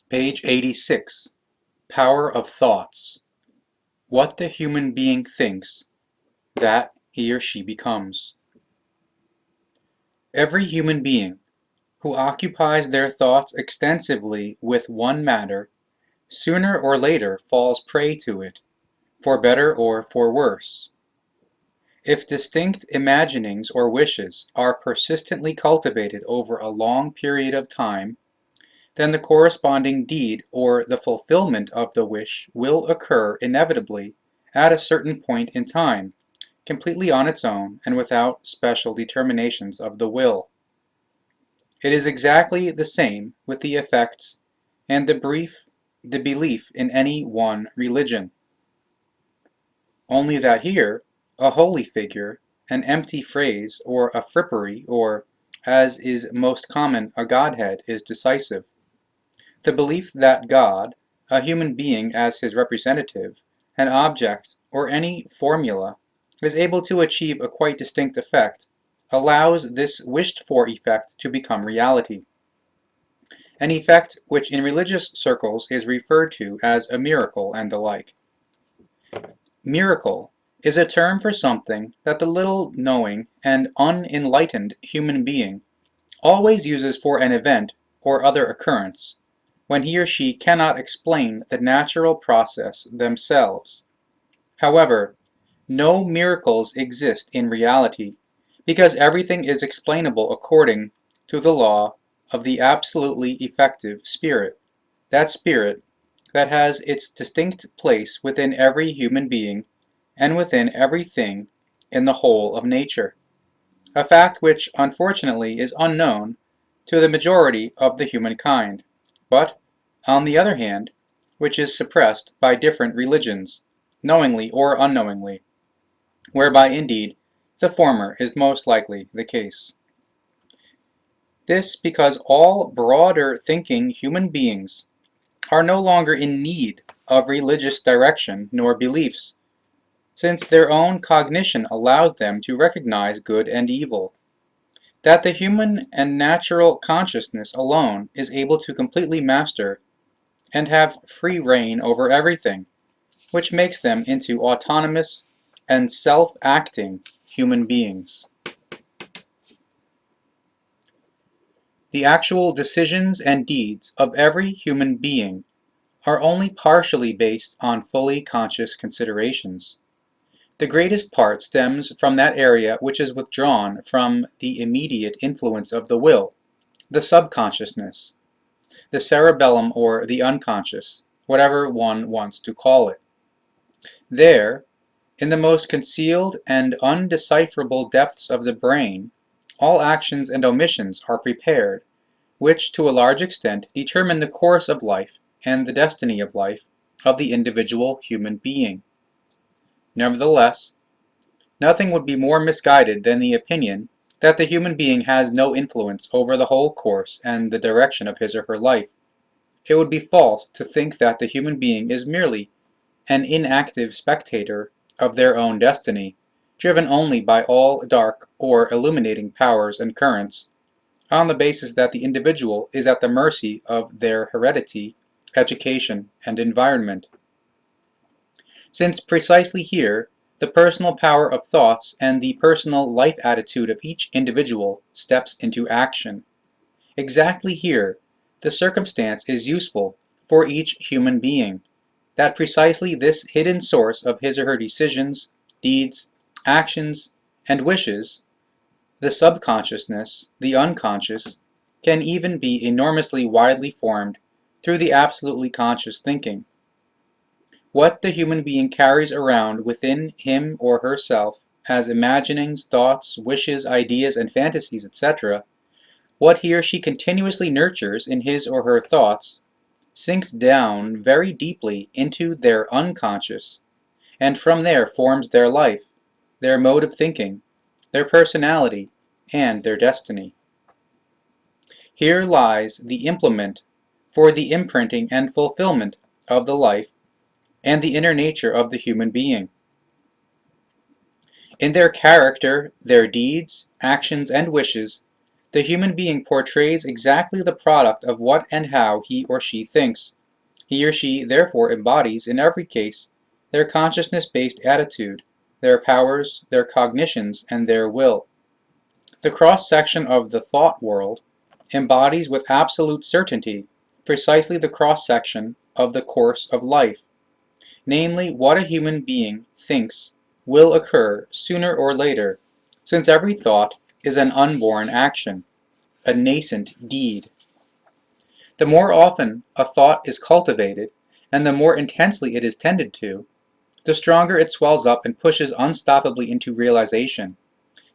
Page 86. Power of Thoughts. What the human being thinks, that he or she becomes. Every human being who occupies their thoughts extensively with one matter, sooner or later falls prey to it, for better or for worse. If distinct imaginings or wishes are persistently cultivated over a long period of time, then the corresponding deed or the fulfillment of the wish will occur inevitably at a certain point in time, completely on its own and without special determinations of the will. It is exactly the same with the effects and the belief in any one religion. Only that here, a holy figure, an empty phrase, or a frippery, or, as is most common, a godhead, is decisive. The belief that God, a human being as his representative, an object, or any formula, is able to achieve a quite distinct effect, allows this wished-for effect to become reality. An effect which in religious circles is referred to as a miracle and the like. Miracle is a term for something that the little knowing and unenlightened human being always uses for an event or other occurrence, when he or she cannot explain the natural process themselves. However, no miracles exist in reality, because everything is explainable according to the law of the absolutely effective spirit, that spirit that has its distinct place within every human being and within everything in the whole of nature, a fact which unfortunately is unknown to the majority of the humankind, but, on the other hand, which is suppressed by different religions, knowingly or unknowingly, whereby indeed the former is most likely the case. This because all broader thinking human beings are no longer in need of religious direction nor beliefs, since their own cognition allows them to recognize good and evil, that the human and natural consciousness alone is able to completely master and have free reign over everything, which makes them into autonomous and self-acting human beings. The actual decisions and deeds of every human being are only partially based on fully conscious considerations. The greatest part stems from that area which is withdrawn from the immediate influence of the will, the subconsciousness, the cerebellum or the unconscious, whatever one wants to call it. There, in the most concealed and undecipherable depths of the brain, all actions and omissions are prepared, which to a large extent determine the course of life and the destiny of life of the individual human being. Nevertheless, nothing would be more misguided than the opinion that the human being has no influence over the whole course and the direction of his or her life. It would be false to think that the human being is merely an inactive spectator of their own destiny, driven only by all dark or illuminating powers and currents, on the basis that the individual is at the mercy of their heredity, education, and environment. Since precisely here, the personal power of thoughts and the personal life attitude of each individual steps into action. Exactly here, the circumstance is useful for each human being, that precisely this hidden source of his or her decisions, deeds, actions, and wishes, the subconsciousness, the unconscious, can even be enormously widely formed through the absolutely conscious thinking. What the human being carries around within him or herself as imaginings, thoughts, wishes, ideas, and fantasies, etc., what he or she continuously nurtures in his or her thoughts, sinks down very deeply into their unconscious, and from there forms their life, their mode of thinking, their personality, and their destiny. Here lies the implement for the imprinting and fulfillment of the life and the inner nature of the human being. In their character, their deeds, actions, and wishes, The human being portrays exactly the product of what and how he or she thinks. He or she therefore embodies, in every case, their consciousness-based attitude, their powers, their cognitions, and their will. The cross-section of the thought world embodies with absolute certainty precisely the cross-section of the course of life, namely what a human being thinks will occur sooner or later, since every thought is an unborn action, a nascent deed. The more often a thought is cultivated, and the more intensely it is tended to, the stronger it swells up and pushes unstoppably into realization,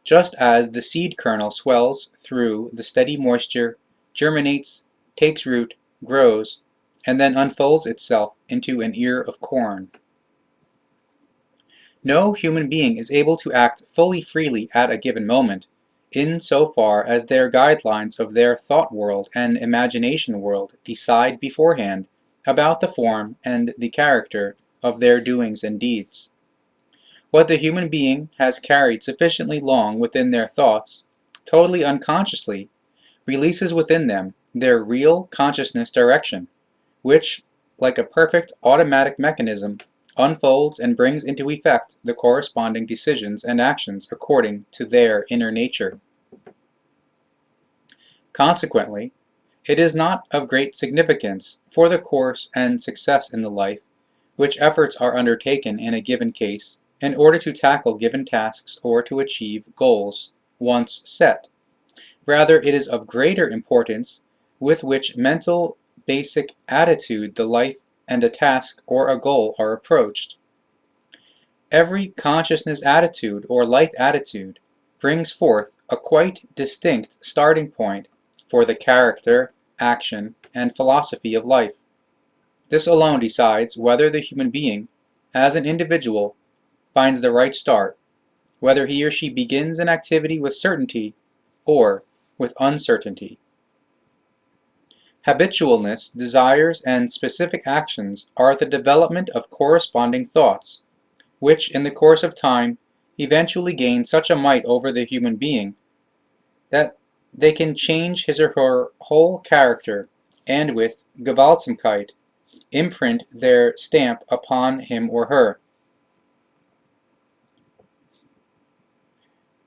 just as the seed kernel swells through the steady moisture, germinates, takes root, grows, and then unfolds itself into an ear of corn. No human being is able to act fully freely at a given moment, in so far as their guidelines of their thought world and imagination world decide beforehand about the form and the character of their doings and deeds. What the human being has carried sufficiently long within their thoughts, totally unconsciously, releases within them their real consciousness direction, which, like a perfect automatic mechanism, unfolds and brings into effect the corresponding decisions and actions according to their inner nature. Consequently, it is not of great significance for the course and success in the life which efforts are undertaken in a given case in order to tackle given tasks or to achieve goals once set. Rather, it is of greater importance with which mental basic attitude the life and a task or a goal are approached. Every consciousness attitude or life attitude brings forth a quite distinct starting point for the character, action, and philosophy of life. This alone decides whether the human being, as an individual, finds the right start, whether he or she begins an activity with certainty or with uncertainty. Habitualness, desires, and specific actions are the development of corresponding thoughts, which in the course of time eventually gain such a might over the human being that they can change his or her whole character and with Gewaltsamkeit imprint their stamp upon him or her.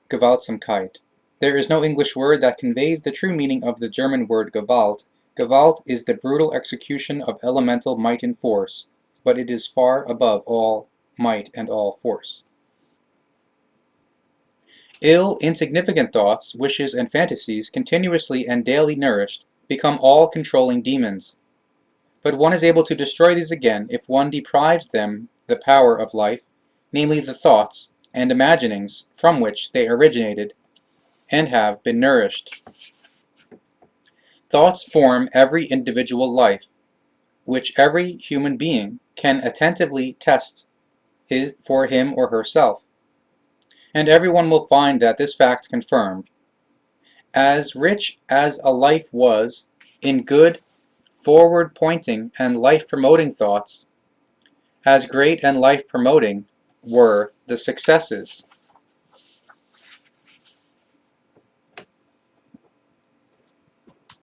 Gewaltsamkeit. There is no English word that conveys the true meaning of the German word Gewalt. Gewalt is the brutal execution of elemental might and force, but it is far above all might and all force. Ill, insignificant thoughts, wishes, and fantasies, continuously and daily nourished, become all-controlling demons. But one is able to destroy these again if one deprives them the power of life, namely the thoughts and imaginings from which they originated and have been nourished. Thoughts form every individual life, which every human being can attentively test for him or herself, and everyone will find that this fact confirmed. As rich as a life was in good, forward-pointing and life-promoting thoughts, as great and life-promoting were the successes